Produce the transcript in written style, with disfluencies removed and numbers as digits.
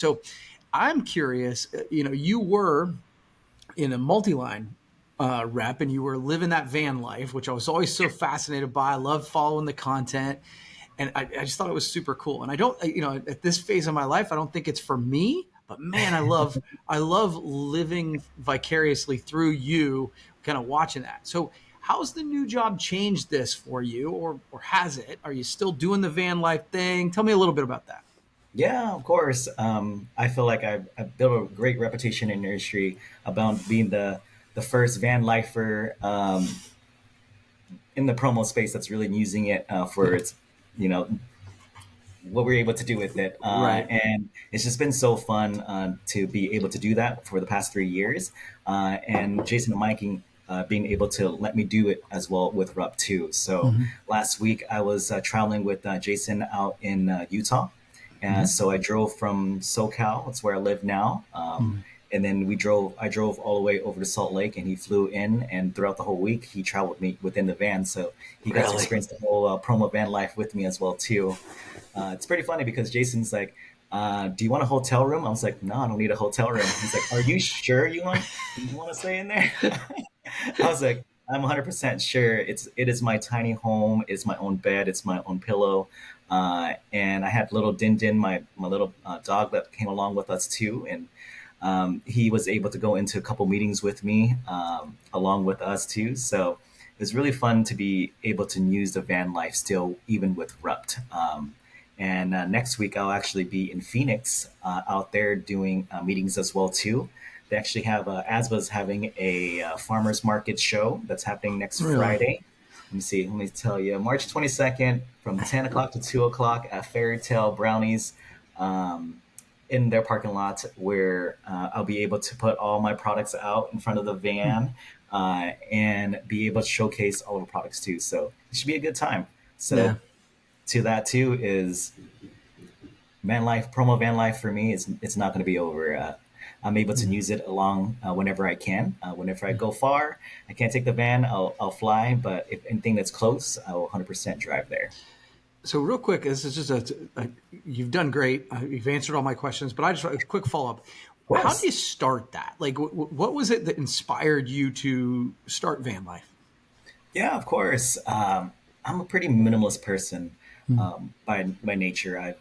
So I'm curious, you were in a multi-line rep and you were living that van life, which I was always so fascinated by. I love following the content. And I just thought it was super cool. And I don't, at this phase of my life, I don't think it's for me, but man, I love living vicariously through you, kind of watching that. So how's the new job changed this for you, or has it? Are you still doing the van life thing? Tell me a little bit about that. Yeah, of course. I feel like I've built a great reputation in the industry about being the first van lifer in the promo space that's really using it for Yeah. its, you know, what we're able to do with it. Right. And it's just been so fun to be able to do that for the past 3 years. And Jason and Mike being able to let me do it as well with Rup too. So Hmm. last week I was traveling with Jason out in Utah. Hmm. So I drove from SoCal, that's where I live now. Hmm. And then I drove all the way over to Salt Lake and he flew in, and throughout the whole week he traveled with me within the van. So he got to Really? experience the whole promo van life with me as well too. It's pretty funny because Jason's like, "Do you want a hotel room?" I was like, "No, I don't need a hotel room." He's like, "Are you sure you want to stay in there?" I was like, "I'm 100% sure. It is my tiny home. It's my own bed. It's my own pillow." And I had little Din Din, my little dog that came along with us too, and he was able to go into a couple meetings with me along with us too. So it was really fun to be able to use the van life still, even with Rupt. And next week I'll actually be in Phoenix out there doing meetings as well too. They actually have ASBA's having a farmers market show that's happening next Really? Friday. Let me see. Let me tell you, March 22nd from 10 o'clock to 2 o'clock at Fairy Tale Brownies in their parking lot, where I'll be able to put all my products out in front of the van and be able to showcase all the products too. So it should be a good time. Yeah. So to that too is van life, promo van life for me. It's not going to be over. I'm able to use it along whenever I can. Whenever I go far, I can't take the van. I'll fly. But if anything that's close, I will 100% drive there. So real quick, this is just you've done great. You've answered all my questions, but I just a quick follow up. Of How do course. you start that? Like, what was it that inspired you to start van life? Yeah, of course. I'm a pretty minimalist person by nature.